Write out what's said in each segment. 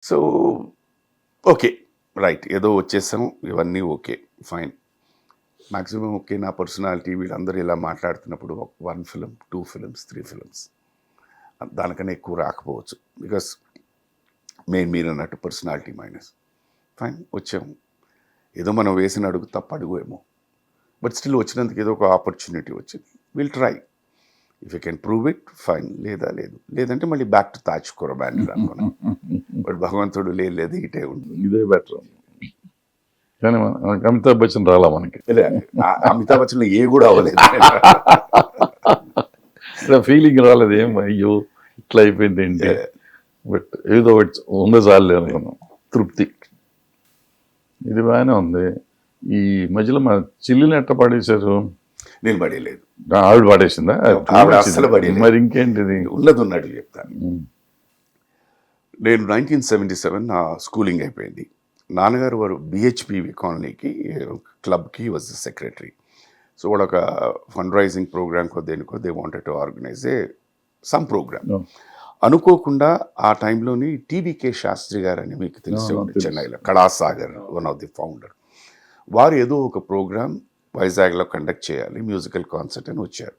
So okay, right, ఏదో వచ్చేసాం, ఇవన్నీ ఓకే, ఫైన్. మ్యాక్సిమం ఓకే, నా పర్సనాలిటీ వీళ్ళందరూ ఇలా మాట్లాడుతున్నప్పుడు 1 ఫిలిం, 2 ఫిలిమ్స్, 3 ఫిలిమ్స్, దానికన్నా ఎక్కువ రాకపోవచ్చు. బికాస్ మీరు అన్నట్టు పర్సనాలిటీ మైనస్. ఫైన్, వచ్చాము. ఏదో మనం వేసిన అడుగు తప్ప అడుగు ఏమో, బట్ స్టిల్ వచ్చినందుకు ఏదో ఒక ఆపర్చునిటీ వచ్చింది. Will try. If you can prove it fine, లేదంటే మళ్ళీ బ్యాక్ టు తాజ్ కురబాన్ అనుకున్నాను. బట్ భగవంతుడు లేదు, ఇటే ఉంటుంది. ఇదే బెటర్. కానీ మనకి అమితాబ్ బచ్చన్ రాలా మనకి. అమితాబ్ బచ్చన్ ఏ కూడా అవ్వలేదు. ఫీలింగ్ రాలేదు, ఏం అయ్యో ఇట్లా అయిపోయింది ఏంటి, బట్ ఏదో ఉందో చాలే అనుకున్నాం, తృప్తి. ఇది బాగానే ఉంది. ఈ మధ్యలో మా చిల్లిని ఎట్ట పాడేశారు? నేను పడేయలేదు. ఆవిడ పాడేసిందా? ఆవిడ అస్సలు పడేయలేదు. మరి ఇంకేంటిది? ఉన్నట్టు చెప్తాను. నేను 1977 నా స్కూలింగ్ అయిపోయింది. నాన్నగారు వారు బిహెచ్పివి కాలనీకి క్లబ్కి వాజ్ సెక్రటరీ. సో వాడు ఒక ఫండ్ రైజింగ్ ప్రోగ్రామ్కో దేనికో they wanted to organise some program. అనుకోకుండా ఆ టైంలోని టీవీకే శాస్త్రి గారు అని మీకు తెలిసే ఉంది, చెన్నైలో Kalasagar, one of the founder. వారు ఏదో ఒక ప్రోగ్రామ్ వైజాగ్లో కండక్ట్ చేయాలి, మ్యూజికల్ కాన్సర్ట్ అని వచ్చారు.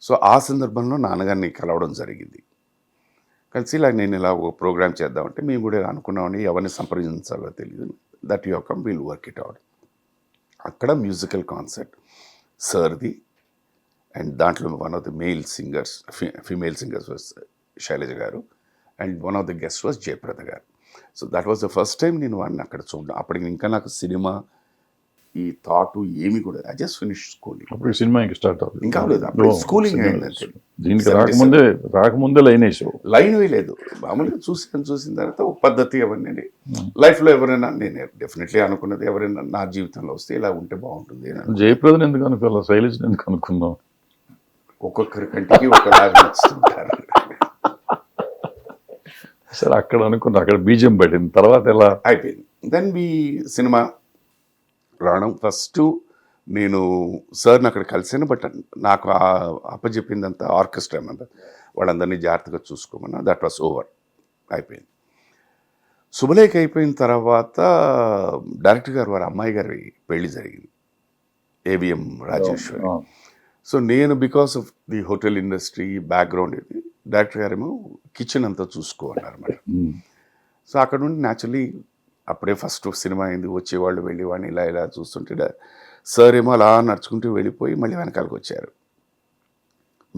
సో ఆ సందర్భంలో నాన్నగారిని కలవడం జరిగింది. కలిసి నేను ఇలా ఒక ప్రోగ్రామ్ చేద్దామంటే మేము కూడా అనుకున్నామని, ఎవరిని సంప్రదించాలో తెలియదు. That you come, will work it out. అక్కడ మ్యూజికల్ కాన్సర్ట్ సార్ది, అండ్ దాంట్లో one of the female singers was Sailaja garu, and one of the guest was Jayaprada garu. So that was the first time నేను వాడిని అక్కడ చూడడం. అప్పటికి ఇంకా నాకు సినిమా ఈ థాట్ ఏమి కూడా, ఐ జస్ట్ ఫినిష్ స్కూలింగ్. అప్పుడు సినిమా ఇంకా స్టార్ట్ అవుతుంది. ఇంకా లేదు, అప్పుడు స్కూలింగ్ అయిందంటే. దీనికి రాకముందే లైన్ వేసావు? లైన్ వేయలేదు, మామూలుగా చూసిన తర్వాత ఒక పద్ధతి అవన్నీ. లైఫ్లో ఎవరైనా, నేను డెఫినెట్లీ అనుకున్నది, ఎవరైనా నా జీవితంలో వస్తే ఇలా ఉంటే బాగుంటుంది. జయప్రదను ఎందుకు అనుకోవాలి, శైలజను ఎందుకు అనుకున్నావు? ఒక్కొక్కరి కంటికి ఒకలాగా నచ్చుతుంటారు. సరే, అక్కడ అనుకున్నా, అక్కడ బీజం పడింది, తర్వాత ఎలా అయిపోయింది. దెన్ సినిమా రావడం. ఫస్ట్ నేను సార్ని అక్కడ కలిసాను, బట్ నాకు అప్పచెప్పిందంతా ఆర్కెస్ట్రా అంతా వాళ్ళందరినీ జాగ్రత్తగా చూసుకోమన్నా. దట్ వాస్ ఓవర్, అయిపోయింది. శుభలేఖ అయిపోయిన తర్వాత డైరెక్టర్ గారు వారి అమ్మాయి గారి పెళ్లి జరిగింది, ఏవిఎం రాజేశ్వరి. సో నేను because of the hotel industry background ఇది, డైరెక్టర్ గారేమో కిచెన్ అంతా చూసుకోవాలన్నారు అన్నమాట. సో అక్కడ నుండి న్యాచురలీ అప్పుడే ఫస్ట్ సినిమా అయింది, వచ్చేవాళ్ళు వెళ్ళేవాడిని ఇలా చూస్తుంటే సార్ ఏమో అలా నడుచుకుంటూ వెళ్ళిపోయి మళ్ళీ వెనకాలకు వచ్చారు.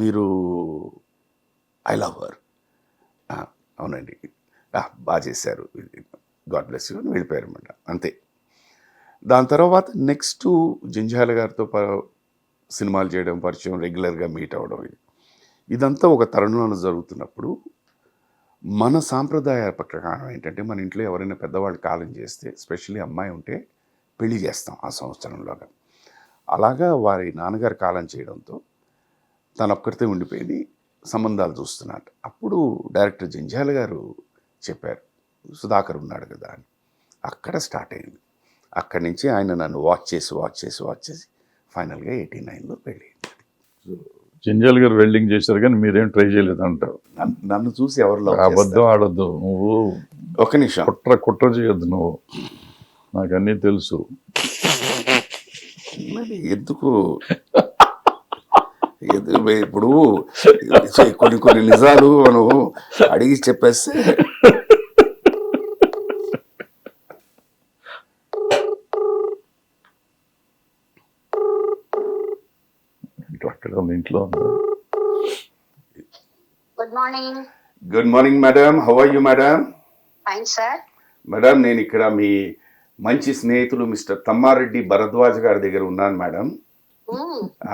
మీరు ఐ లవ్ హర్, అవునండి, బాగా చేశారు, గాడ్ బ్లెస్ యూ అని వెళ్ళిపోయారు అన్నమాట, అంతే. దాని తర్వాత నెక్స్ట్ జంజాల గారితో సినిమాలు చేయడం, పరిచయం, రెగ్యులర్గా మీట్ అవ్వడం, ఇదంతా ఒక తరుణంలో జరుగుతున్నప్పుడు మన సాంప్రదాయ ప్రకారం ఏంటంటే, మన ఇంట్లో ఎవరైనా పెద్దవాళ్ళు కాలం చేస్తే, ఎస్పెషల్లీ అమ్మాయి ఉంటే పెళ్లి చేస్తాం ఆ సంవత్సరంలోగా. అలాగా వారి నాన్నగారు కాలం చేయడంతో తను ఒక్కరితే ఉండిపోయింది, సంబంధాలు చూస్తున్నట్టు. అప్పుడు డైరెక్టర్ జంజాల గారు చెప్పారు, సుధాకర్ ఉన్నాడు కదా అని. అక్కడ స్టార్ట్ అయింది. అక్కడి నుంచి ఆయన నన్ను వాచ్ చేసి ఫైనల్గా 89లో పెళ్ళి. జంజాల్ గారు వెల్డింగ్ చేశారు కానీ మీరేం ట్రై చేయలేదు అంటారు. నన్ను చూసి ఎవరిలో అబద్ధం ఆడొద్దు, నువ్వు ఒక నిమిషం కుట్ర చేయొద్దు, నువ్వు నాకు అన్నీ తెలుసు. ఎందుకు ఇప్పుడు కొన్ని నిజాలు మనం అడిగి చెప్పేస్తే అక్కడ ఇంట్లో good morning madam, how are you madam? Fine sir. Madam, నేను ఇక్కడ మీ మంచి స్నేహితులు మిస్టర్ తమ్మారెడ్డి భరద్వాజ్ గారి దగ్గర ఉన్నాను మేడం.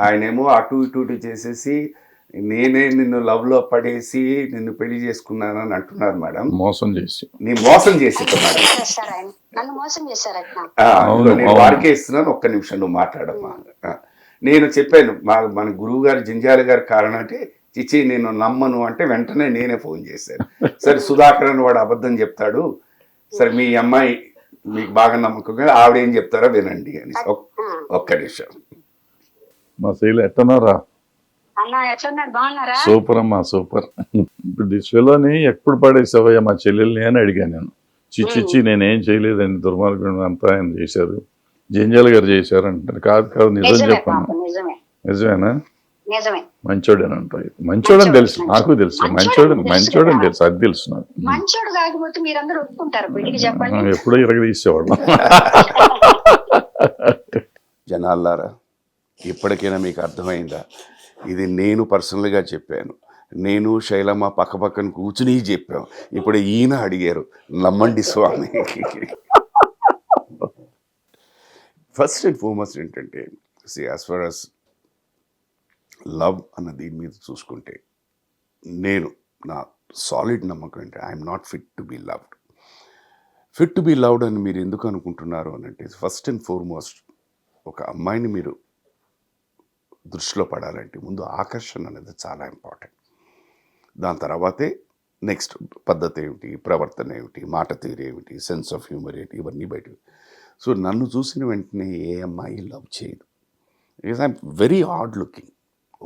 ఆయనేమో అటు ఇటు చేసేసి నేనే నిన్ను లవ్ లో పడేసి నిన్ను పెళ్లి చేసుకున్నానని అంటున్నారు మేడం. మోసం చేసి నేను వారికే ఇస్తున్నాను, ఒక్క నిమిషం నువ్వు మాట్లాడమ్మా. నేను చెప్పాను మన గురువు గారు జంజాల గారి కారణం అంటే, చిచి నేను నమ్మను అంటే వెంటనే నేనే ఫోన్ చేశాను. సరే సుధాకర్ అని వాడు అబద్ధం చెప్తాడు, సరే మీ అమ్మాయి మీకు బాగా నమ్మకం, ఆవిడ ఏం చెప్తారో వినండి అని. ఒక్క నిమిషం. మా శైలి ఎట్టన్నారా? బాగున్నారా? సూపర్ అమ్మా, సూపర్. ఇప్పుడు దిశలోని ఎప్పుడు పడేసావయ్యా మా చెల్లెల్ని అని అడిగాను నేను. చిచ్చిచ్చి నేనేం చేయలేదండి, దుర్మార్గుడు అంతా ఆయన చేశారు, జంజాల గారు చేశారు అంటారు. కాదు నిజం నిజమే చెప్పాను. పాపం, నిజమే నిజమేనా? నిజమే. మంచోడని అంటారు. మంచోడని తెలుసు, నాకు తెలుసు. మంచోడని తెలుసు, అది తెలుసు నాకు. మంచోడు కాకపోతే మీరందరూ ఒప్పుకుంటారు బిడ్డకి చెప్పండి. ఎప్పుడో ఇరగదీసేవాళ్ళం. జనాల్లారా, ఇప్పటికైనా మీకు అర్థమైందా? ఇది నేను పర్సనల్గా చెప్పాను, నేను శైలమ్మ పక్క పక్కన కూర్చుని చెప్పాం. ఇప్పుడు ఈయన అడిగారు, నమ్మండి స్వామి. ఫస్ట్ అండ్ ఫార్మోస్ట్ ఏంటంటే, యాజ్ ఫార్ అస్ లవ్ అన్న దీని మీద చూసుకుంటే, నేను నా సాలిడ్ నమ్మకం అంటే I'm not fit to be loved. Fit to be loved అని మీరు ఎందుకు అనుకుంటున్నారు అని అంటే, ఫస్ట్ అండ్ ఫార్మోస్ట్ ఒక అమ్మాయిని మీరు దృష్టిలో పడాలంటే ముందు ఆకర్షణ అనేది చాలా ఇంపార్టెంట్. దాని తర్వాతే నెక్స్ట్ పద్ధతి ఏమిటి, ప్రవర్తన ఏమిటి, మాట తీరు ఏమిటి, సెన్స్ ఆఫ్ హ్యూమర్ ఏంటి, ఇవన్నీ బయట. సో నన్ను చూసిన వెంటనే ఏ అమ్మాయి లవ్ చేయదు. Because I'm very hard looking,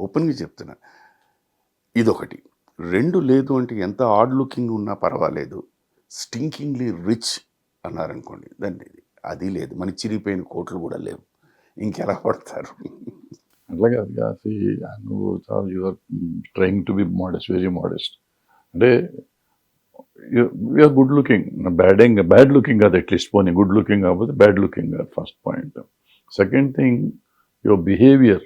ఓపెన్గా చెప్తున్నా. ఇదొకటి. రెండు, లేదు అంటే ఎంత హార్డ్ లుకింగ్ ఉన్నా పర్వాలేదు, స్టింకింగ్లీ రిచ్ అన్నారనుకోండి, దాన్ని అది లేదు. మన చిరిగిపోయిన కోట్లు కూడా లేవు, ఇంకెలా పడతారు? అట్లా కాదు, నువ్వు చాలా you're trying to be modest, very modest. అంటే you're good looking, bad looking కాదు, అట్లీస్ట్ పోనీ గుడ్ లుకింగ్ కాకపోతే బ్యాడ్ లుకింగ్ కాదు, first point. Second thing, your behaviour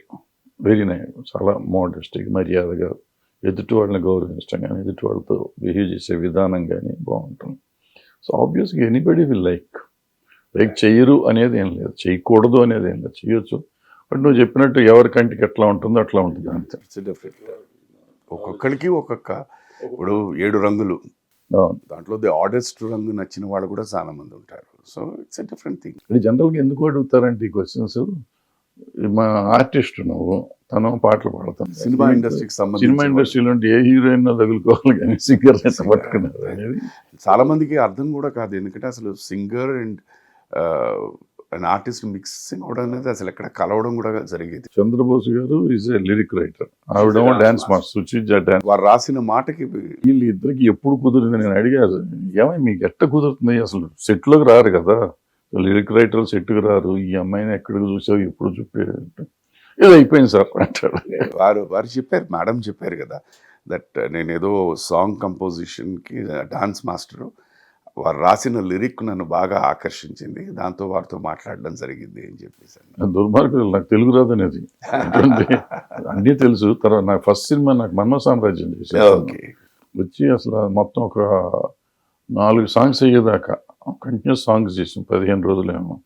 very nice, చాలా మోడెస్ట్గా, మర్యాదగా, ఎదుటి వాళ్ళని గౌరవించడం కానీ, ఎదుటి వాళ్ళతో బిహేవ్ చేసే విధానం కానీ బాగుంటుంది. సో ఆబ్వియస్గా ఎనీబడి విల్ లైక్ చెయ్యరు అనేది ఏం లేదు, చేయకూడదు అనేది ఏం లేదు, చేయొచ్చు. బట్ నువ్వు చెప్పినట్టు ఎవరి కంటికి ఎట్లా ఉంటుందో అట్లా ఉంటుంది అంతే. ఒక్కొక్కరికి ఒక్కొక్క, ఇప్పుడు 7 రంగులు, దాంట్లో ది ఆర్డెస్ట్ రంగు నచ్చిన వాళ్ళు కూడా చాలా మంది ఉంటారు. So it's a different thing. అంటే జనరల్గా ఎందుకు అడుగుతారంటే ఈ క్వశ్చన్స్, మా ఆర్టిస్ట్ నువ్వు, తను పాటలు పాడతాను, సినిమా ఇండస్ట్రీకి సంబంధించి సినిమా ఇండస్ట్రీలో ఉంటే ఏ హీరోయిన్ తగులుకోవాలి కానీ సింగర్ పట్టుకున్నారు అనేది చాలా మందికి అర్థం కూడా కాదు. ఎందుకంటే అసలు సింగర్ అండ్ ఆర్టిస్ట్ మిక్సింగ్ అవడం అనేది అసలు ఎక్కడ కలవడం కూడా జరిగేది. Chandrabose garu is a lyric writer, ఆవిడేమో డాన్స్ మాస్టర్, సుచిత్ర డాన్స్. వారు రాసిన మాటకి వీళ్ళు ఇద్దరికి ఎప్పుడు కుదిరింది నేను అడిగాను, ఏమై మీకు ఎట్ట కుదురుతుంది, అసలు సెట్లోకి రారు కదా, లిరిక్ రైటర్ సెట్కి రారు, ఈ అమ్మాయిని ఎక్కడికి చూసావు, ఎప్పుడు చెప్పారు, ఏదో అయిపోయింది సార్ అంటాడు. వారు చెప్పారు, మేడం చెప్పారు కదా, దట్ నేను ఏదో సాంగ్ కంపోజిషన్కి డాన్స్ మాస్టరు, వారు రాసిన లిరిక్ నన్ను బాగా ఆకర్షించింది, దాంతో వారితో మాట్లాడడం జరిగింది అని చెప్పేసి. దుర్మార్గులు, నాకు తెలుగు రాదు అనేది అన్నీ తెలుసు. తర్వాత నాకు ఫస్ట్ సినిమా నాకు మన్మ సామ్రాజ్యం చేశాను, వచ్చి అసలు మొత్తం ఒక 4 సాంగ్స్ అయ్యేదాకా కంటిన్యూస్ సాంగ్స్ చేసాం, 15 రోజులేమో.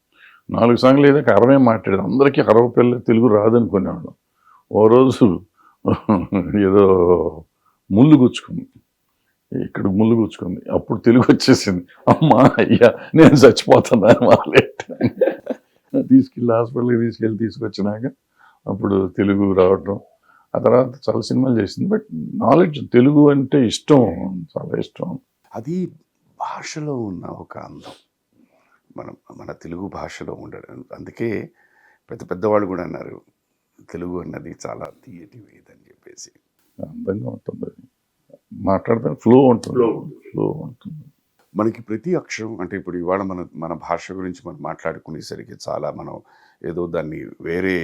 4 సాంగ్లు అయ్యేదాకా 60 మాట్లాడేది, అందరికీ 60 పిల్లలు తెలుగు రాదనుకునేవాళ్ళం. ఓ రోజు ఏదో ముళ్ళు గుచ్చుకుంది, ఇక్కడ ముళ్ళు గుచ్చుకుంది, అప్పుడు తెలుగు వచ్చేసింది. అమ్మా అయ్యా నేను చచ్చిపోతున్నాను తీసుకెళ్ళి హాస్పిటల్కి తీసుకొచ్చినాక అప్పుడు తెలుగు రావటం. ఆ తర్వాత చాలా సినిమాలు చేసింది. బట్ నాలెడ్జ్, తెలుగు అంటే ఇష్టం, చాలా ఇష్టం. అది భాషలో ఉన్న ఒక అందం, మన తెలుగు భాషలో ఉండడం. అందుకే పెద్దవాళ్ళు కూడా అన్నారు, తెలుగు అన్నది చాలా తీయటి వేదని చెప్పేసి. అందంగా ఉంటుంది, మాట్లాడితే ఫ్లో ఉంటుంది. మనకి ప్రతి అక్షరం, అంటే ఇప్పుడు ఇవాళ మన భాష గురించి మనం మాట్లాడుకునేసరికి చాలా మనం ఏదో దాన్ని వేరే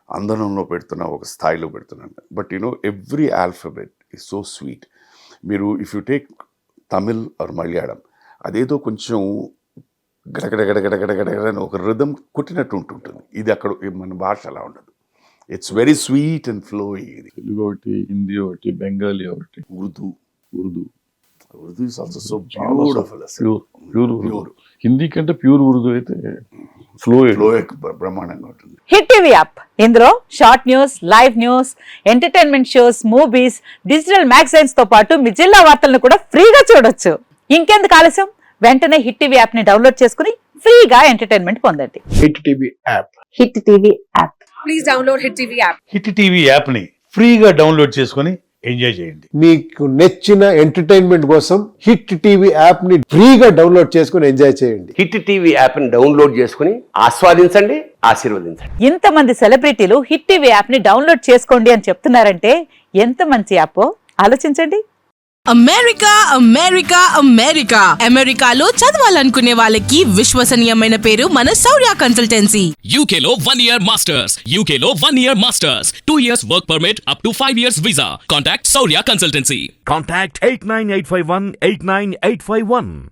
అందనంలో పెడుతున్నా, ఒక స్థాయిలో పెడుతున్నాను. But every alphabet is so sweet. మీరు if you take Tamil or Malayalam, అదేదో కొంచెం గడగడగడగడగడగడ అని ఒక రిథం కొట్టినట్టు ఉంటుంటుంది. ఇది అక్కడ మన భాష అలా ఉండదు. It's very sweet and flowing. ఇది తెలుగు ఒకటి, హిందీ ఒకటి, బెంగాలీ ఒకటి, Urdu is also so beautiful, pure. Hindi కంటే ప్యూర్ ఉర్దూ అయితే ఫ్లో బ్రహ్మాండంగా ఉంటుంది. హిట్ టీవీ యాప్, ఇందులో short news, live news, entertainment shows, movies, digital magazines తో పాటు మీ జిల్లా వార్తలను కూడా ఫ్రీగా చూడొచ్చు. ఇంకెందుకు ఆలస్యం, వెంటనే హిట్ టీవీ యాప్ ని డౌన్లోడ్ చేసుకుని ఫ్రీగా ఎంటర్టైన్మెంట్ పొందండి. Hit TV app, hit TV app, please download hit TV app. Hit TV యాప్ని ఫ్రీగా డౌన్లోడ్ చేసుకొని ఎంజాయ్ చేయండి. మీకు నచ్చిన ఎంటర్టైన్మెంట్ కోసం హిట్ టీవీ యాప్ ని ఫ్రీగా డౌన్లోడ్ చేసుకుని ఎంజాయ్ చేయండి. హిట్ టీవీ యాప్ని డౌన్లోడ్ చేసుకుని ఆస్వాదించండి, ఆశీర్వదించండి. ఇంతమంది సెలబ్రిటీలు హిట్ టీవీ యాప్ ని డౌన్లోడ్ చేసుకోండి అని చెప్తున్నారంటే ఎంత మంచి యాప్ ఆలోచించండి. అమెరికా అమెరికా అమెరికా అమెరికాలో చదవాలనుకునే వాళ్ళకి విశ్వసనీయమైన పేరు మన శౌర్య కన్సల్టెన్సీ. UK లో 1 year masters. UK లో 1 year masters. 2 years work permit up to 5 years visa. Contact Saurya Consultancy. Contact 89851 89851.